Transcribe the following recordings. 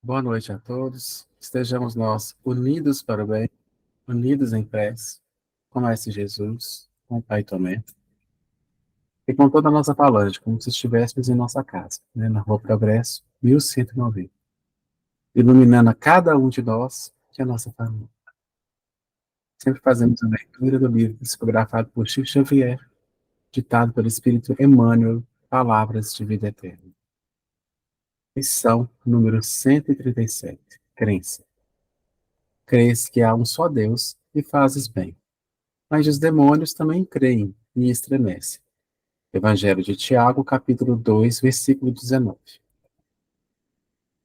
Boa noite a todos. Estejamos nós unidos para o bem, unidos em prece, com Mestre Jesus, com o Pai Tomé, e com toda a nossa falange, como se estivéssemos em nossa casa, né, na Rua Progresso, 1190, iluminando a cada um de nós, que é a nossa família. Sempre fazemos a leitura do livro psicografado por Chico Xavier, ditado pelo Espírito Emmanuel, Palavras de Vida Eterna. Lição número 137. Crença. Crês que há um só Deus e fazes bem. Mas os demônios também creem e estremecem. Evangelho de Tiago, capítulo 2, versículo 19.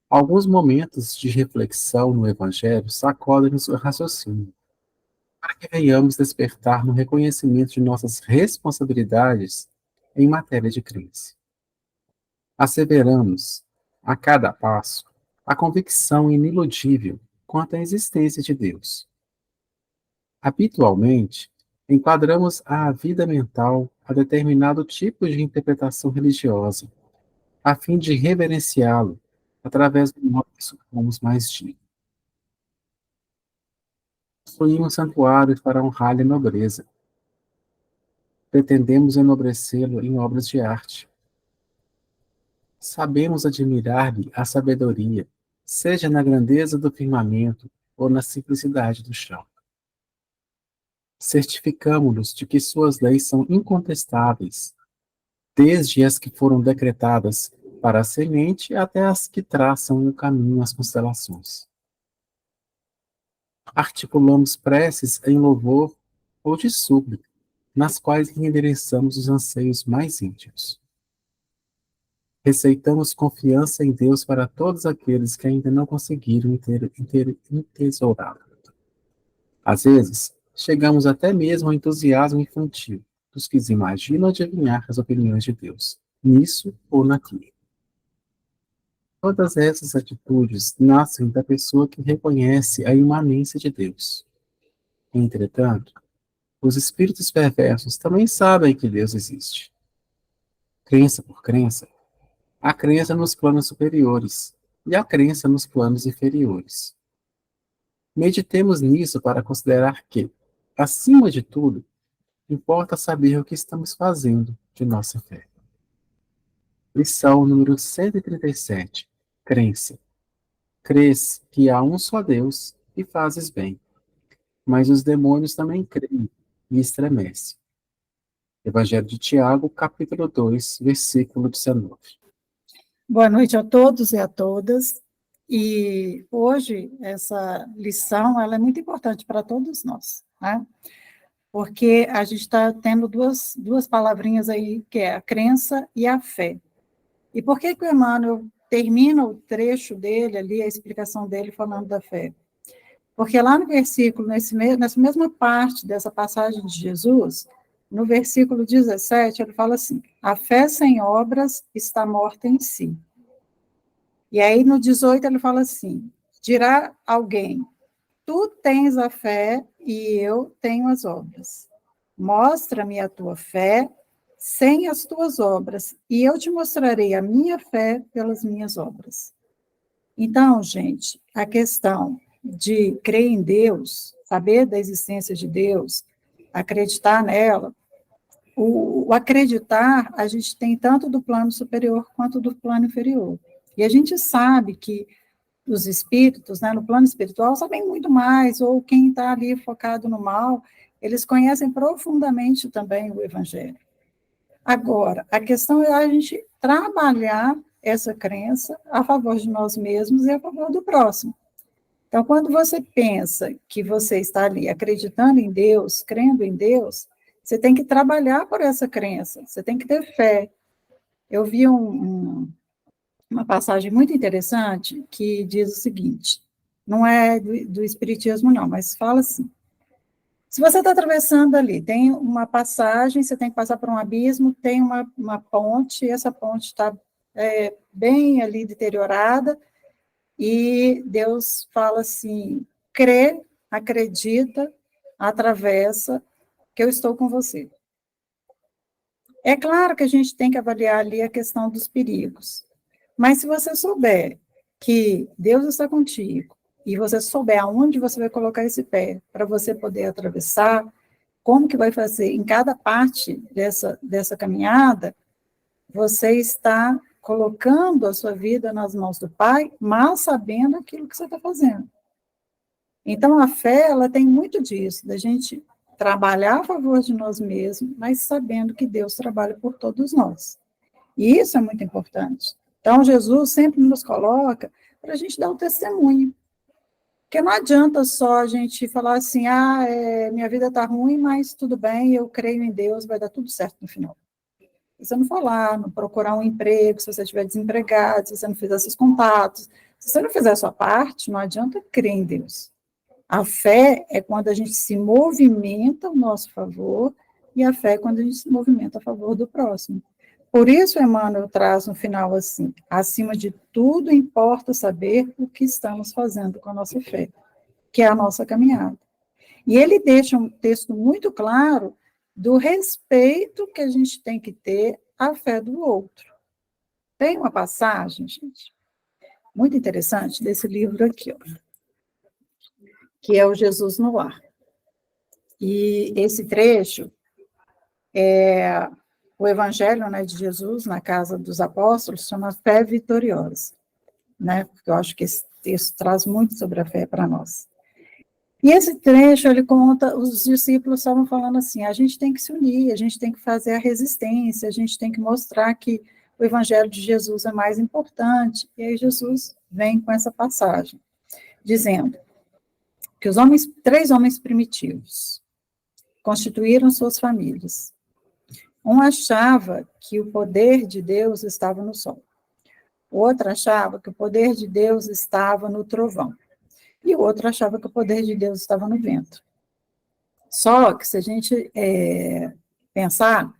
Alguns momentos de reflexão no Evangelho sacodem-nos o raciocínio, para que venhamos despertar no reconhecimento de nossas responsabilidades em matéria de crença. Asseveramos, a cada passo, a convicção iniludível quanto à existência de Deus. Habitualmente, enquadramos a vida mental a determinado tipo de interpretação religiosa, a fim de reverenciá-lo através do modo que supomos mais digno. Construímos santuários para honrar-lhe a nobreza. Pretendemos enobrecê-lo em obras de arte. Sabemos admirar-lhe a sabedoria, seja na grandeza do firmamento ou na simplicidade do chão. Certificamo-nos de que suas leis são incontestáveis, desde as que foram decretadas para a semente até as que traçam o caminho às constelações. Articulamos preces em louvor ou de súplica, nas quais endereçamos os anseios mais íntimos. Receitamos confiança em Deus para todos aqueles que ainda não conseguiram entesourá-lo. Às vezes, chegamos até mesmo ao entusiasmo infantil dos que imaginam adivinhar as opiniões de Deus, nisso ou naquilo. Todas essas atitudes nascem da pessoa que reconhece a imanência de Deus. Entretanto, os espíritos perversos também sabem que Deus existe. Crença por crença, a crença nos planos superiores e a crença nos planos inferiores. Meditemos nisso para considerar que, acima de tudo, importa saber o que estamos fazendo de nossa fé. Lição número 137. Crença. Crês que há um só Deus e fazes bem. Mas os demônios também creem e estremecem. Evangelho de Tiago, capítulo 2, versículo 19. Boa noite a todos e a todas. E hoje essa lição ela é muito importante para todos nós, né? Porque a gente está tendo duas palavrinhas aí, que é a crença e a fé. E por que que o Emmanuel termina o trecho dele ali, a explicação dele falando da fé? Porque lá no versículo, nessa mesma parte dessa passagem de Jesus, no versículo 17, ele fala assim: a fé sem obras está morta em si. E aí no 18 ele fala assim: dirá alguém, tu tens a fé e eu tenho as obras. Mostra-me a tua fé sem as tuas obras, e eu te mostrarei a minha fé pelas minhas obras. Então, gente, a questão de crer em Deus, saber da existência de Deus, acreditar nela, o acreditar, a gente tem tanto do plano superior quanto do plano inferior. E a gente sabe que os espíritos, né, no plano espiritual, sabem muito mais, ou quem está ali focado no mal, eles conhecem profundamente também o Evangelho. Agora, a questão é a gente trabalhar essa crença a favor de nós mesmos e a favor do próximo. Então, quando você pensa que você está ali acreditando em Deus, crendo em Deus, você tem que trabalhar por essa crença, você tem que ter fé. Eu vi uma passagem muito interessante que diz o seguinte, não é do Espiritismo não, mas fala assim, se você está atravessando ali, tem uma passagem, você tem que passar por um abismo, tem uma ponte, e essa ponte está bem ali deteriorada, e Deus fala assim, crê, acredita, atravessa, que eu estou com você. É claro que a gente tem que avaliar ali a questão dos perigos, mas se você souber que Deus está contigo, e você souber aonde você vai colocar esse pé, para você poder atravessar, como que vai fazer em cada parte dessa caminhada, você está colocando a sua vida nas mãos do Pai, mas sabendo aquilo que você está fazendo. Então, a fé, ela tem muito disso, da gente trabalhar a favor de nós mesmos, mas sabendo que Deus trabalha por todos nós. E isso é muito importante. Então, Jesus sempre nos coloca para a gente dar um testemunho. Porque não adianta só a gente falar assim, minha vida está ruim, mas tudo bem, eu creio em Deus, vai dar tudo certo no final. Se você não for lá, não procurar um emprego, se você estiver desempregado, se você não fizer seus contatos, se você não fizer a sua parte, não adianta crer em Deus. A fé é quando a gente se movimenta ao nosso favor, e a fé é quando a gente se movimenta a favor do próximo. Por isso, Emmanuel traz no final assim, acima de tudo importa saber o que estamos fazendo com a nossa fé, que é a nossa caminhada. E ele deixa um texto muito claro do respeito que a gente tem que ter à fé do outro. Tem uma passagem, gente, muito interessante desse livro aqui, ó, que é o Jesus no Ar. E esse trecho é o Evangelho, né, de Jesus na casa dos apóstolos, chama Fé Vitoriosa, né, porque eu acho que esse texto traz muito sobre a fé para nós. E esse trecho, ele conta, os discípulos estavam falando assim, a gente tem que se unir, a gente tem que fazer a resistência, a gente tem que mostrar que o Evangelho de Jesus é mais importante. E aí Jesus vem com essa passagem, dizendo que três homens primitivos constituíram suas famílias. Um achava que o poder de Deus estava no sol. O outro achava que o poder de Deus estava no trovão. E o outro achava que o poder de Deus estava no vento. Só que, se a gente pensar,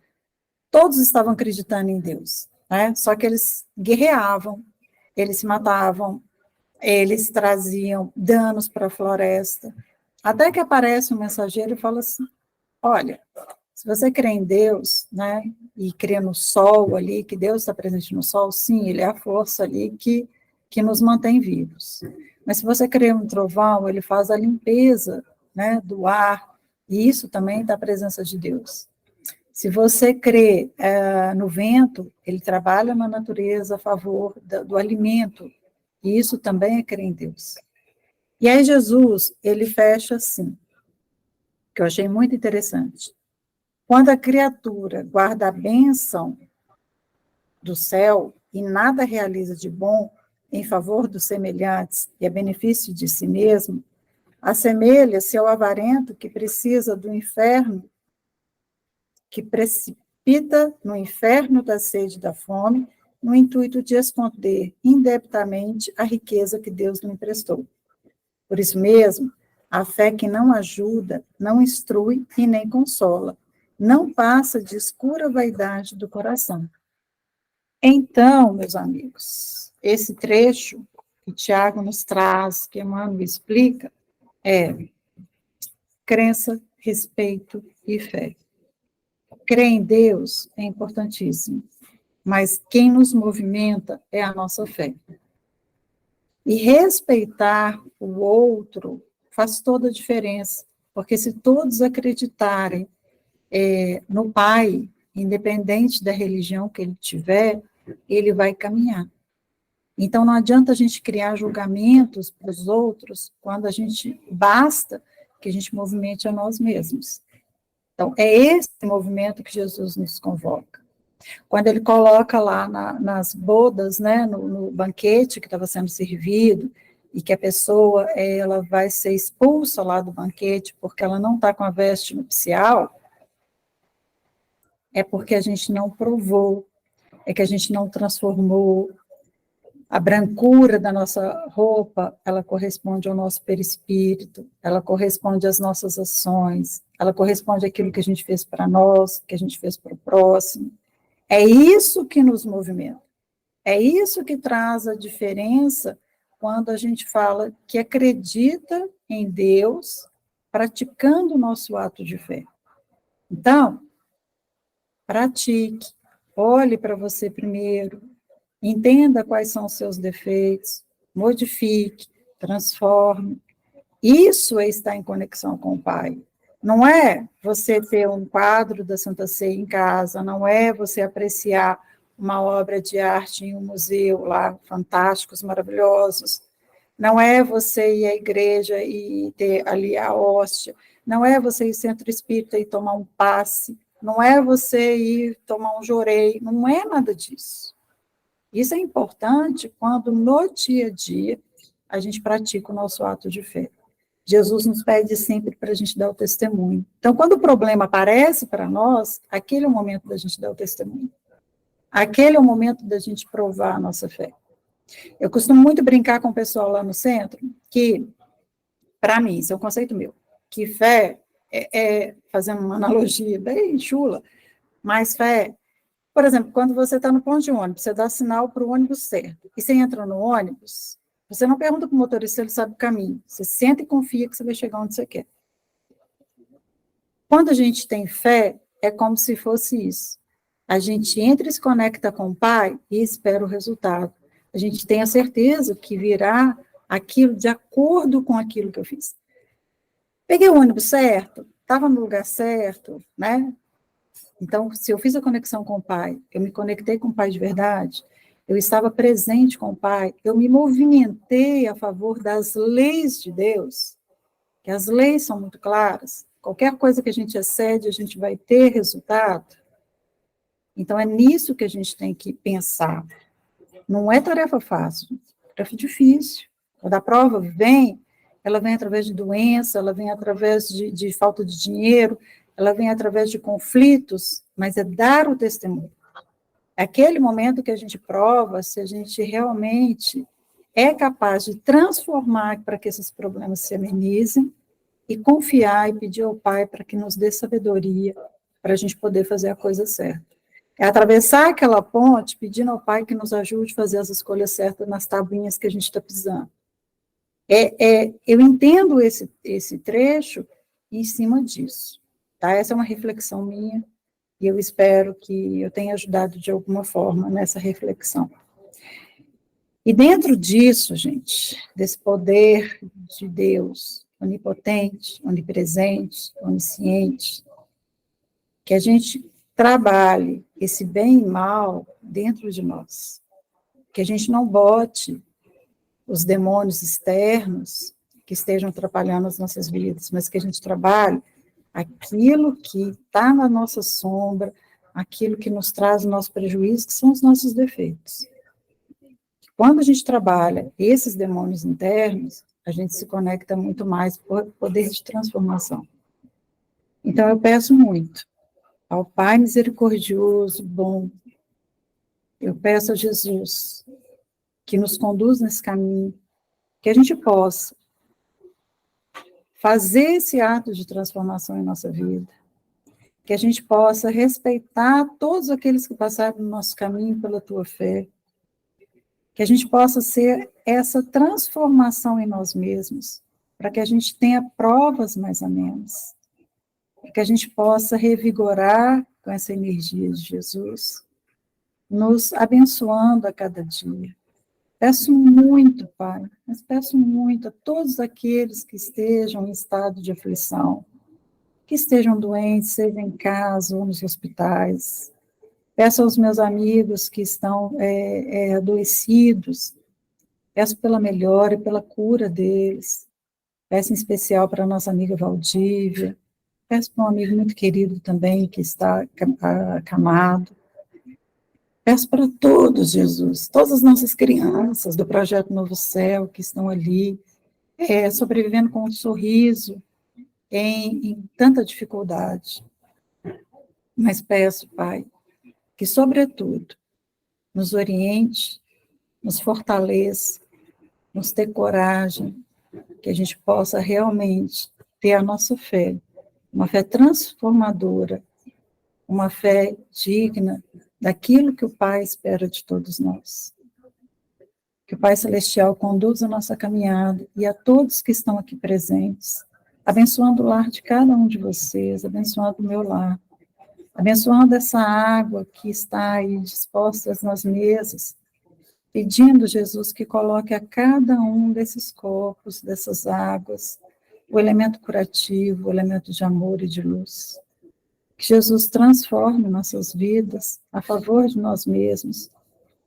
todos estavam acreditando em Deus, né? Só que eles guerreavam, eles se matavam, eles traziam danos para a floresta. Até que aparece um mensageiro e fala assim, olha, se você crê em Deus, né, e crê no sol ali, que Deus está presente no sol, sim, ele é a força ali que nos mantém vivos. Mas se você crê no trovão, ele faz a limpeza, né, do ar, e isso também dá a presença de Deus. Se você crê no vento, ele trabalha na natureza a favor do alimento, e isso também é crer em Deus. E aí Jesus, ele fecha assim, que eu achei muito interessante. Quando a criatura guarda a bênção do céu e nada realiza de bom em favor dos semelhantes e a benefício de si mesmo, assemelha-se ao avarento que precisa do inferno, que precipita no inferno da sede e da fome, no intuito de esconder indebitamente a riqueza que Deus lhe emprestou. Por isso mesmo, a fé que não ajuda, não instrui e nem consola, não passa de escura vaidade do coração. Então, meus amigos, esse trecho que Tiago nos traz, que Emmanuel explica, é crença, respeito e fé. Crer em Deus é importantíssimo, mas quem nos movimenta é a nossa fé. E respeitar o outro faz toda a diferença, porque se todos acreditarem no Pai, independente da religião que ele tiver, ele vai caminhar. Então, não adianta a gente criar julgamentos para os outros, quando basta que a gente movimente a nós mesmos. Então, é esse movimento que Jesus nos convoca. Quando ele coloca lá nas bodas, né, no banquete que estava sendo servido, e que a pessoa ela vai ser expulsa lá do banquete porque ela não está com a veste nupcial, é porque a gente não provou, é que a gente não transformou. A brancura da nossa roupa, ela corresponde ao nosso perispírito, ela corresponde às nossas ações, ela corresponde àquilo que a gente fez para nós, que a gente fez para o próximo. É isso que nos movimenta. É isso que traz a diferença quando a gente fala que acredita em Deus, praticando o nosso ato de fé. Então, pratique, olhe para você primeiro, entenda quais são os seus defeitos, modifique, transforme. Isso é estar em conexão com o Pai. Não é você ter um quadro da Santa Ceia em casa, não é você apreciar uma obra de arte em um museu lá, fantásticos, maravilhosos. Não é você ir à igreja e ter ali a hóstia. Não é você ir ao centro espírita e tomar um passe. Não é você ir tomar um jorei. Não é nada disso. Isso é importante quando no dia a dia a gente pratica o nosso ato de fé. Jesus nos pede sempre para a gente dar o testemunho. Então, quando o problema aparece para nós, aquele é o momento da gente dar o testemunho. Aquele é o momento da gente provar a nossa fé. Eu costumo muito brincar com o pessoal lá no centro, que, para mim, isso é um conceito meu, que fé fazendo uma analogia bem chula, mas fé, por exemplo, quando você está no ponto de ônibus, você dá sinal para o ônibus certo, e você entra no ônibus, você não pergunta para o motorista se ele sabe o caminho, você senta e confia que você vai chegar onde você quer. Quando a gente tem fé, é como se fosse isso. A gente entra e se conecta com o Pai e espera o resultado. A gente tem a certeza que virá aquilo de acordo com aquilo que eu fiz. Peguei o ônibus certo, estava no lugar certo, né? Então, se eu fiz a conexão com o Pai, eu me conectei com o Pai de verdade, eu estava presente com o Pai, eu me movimentei a favor das leis de Deus, que as leis são muito claras, qualquer coisa que a gente excede, a gente vai ter resultado. Então, é nisso que a gente tem que pensar. Não é tarefa fácil, é tarefa difícil. Quando a prova vem, ela vem através de doença, ela vem através de falta de dinheiro, ela vem através de conflitos, mas é dar o testemunho. É aquele momento que a gente prova se a gente realmente é capaz de transformar para que esses problemas se amenizem e confiar e pedir ao Pai para que nos dê sabedoria para a gente poder fazer a coisa certa. É atravessar aquela ponte pedindo ao Pai que nos ajude a fazer as escolhas certas nas tabuinhas que a gente está pisando. Eu entendo esse trecho em cima disso. Tá? Essa é uma reflexão minha, e eu espero que eu tenha ajudado de alguma forma nessa reflexão. E dentro disso, gente, desse poder de Deus, onipotente, onipresente, onisciente, que a gente trabalhe esse bem e mal dentro de nós, que a gente não bote os demônios externos que estejam atrapalhando as nossas vidas, mas que a gente trabalhe aquilo que está na nossa sombra, aquilo que nos traz o nosso prejuízo, que são os nossos defeitos. Quando a gente trabalha esses demônios internos, a gente se conecta muito mais por poder de transformação. Então, eu peço muito ao Pai misericordioso, bom, eu peço a Jesus que nos conduz nesse caminho, que a gente possa fazer esse ato de transformação em nossa vida, que a gente possa respeitar todos aqueles que passaram no nosso caminho pela tua fé, que a gente possa ser essa transformação em nós mesmos, para que a gente tenha provas mais amenas, que a gente possa revigorar com essa energia de Jesus, nos abençoando a cada dia. Peço muito, Pai, mas peço muito a todos aqueles que estejam em estado de aflição, que estejam doentes, seja em casa ou nos hospitais. Peço aos meus amigos que estão adoecidos, peço pela melhora e pela cura deles. Peço em especial para a nossa amiga Valdívia, peço para um amigo muito querido também, que está acamado. Peço para todos, Jesus, todas as nossas crianças do Projeto Novo Céu, que estão ali, sobrevivendo com um sorriso, em tanta dificuldade. Mas peço, Pai, que, sobretudo, nos oriente, nos fortaleça, nos dê coragem, que a gente possa realmente ter a nossa fé, uma fé transformadora, uma fé digna daquilo que o Pai espera de todos nós. Que o Pai Celestial conduza a nossa caminhada e a todos que estão aqui presentes, abençoando o lar de cada um de vocês, abençoando o meu lar, abençoando essa água que está aí disposta nas mesas, pedindo, Jesus, que coloque a cada um desses corpos, dessas águas, o elemento curativo, o elemento de amor e de luz. Que Jesus transforme nossas vidas a favor de nós mesmos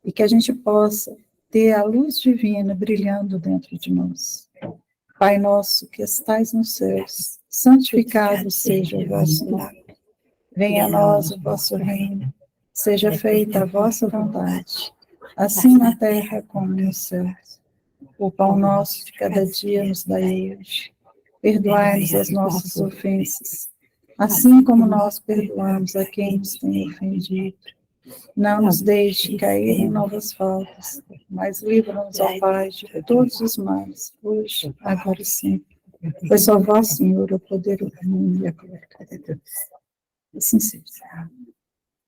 e que a gente possa ter a luz divina brilhando dentro de nós. Pai nosso que estais nos céus, santificado seja o vosso nome. Venha a nós o vosso reino, seja feita a vossa vontade, assim na terra como nos céus. O pão nosso de cada dia nos dai hoje. Perdoai-nos as nossas ofensas, assim como nós perdoamos a quem nos tem ofendido. Não nos deixe cair em novas faltas, mas livra-nos, ó Pai, de todos os males, hoje, agora e sempre. Pois só vós, Senhor, o poder, o caminho e a glória. Assim seja.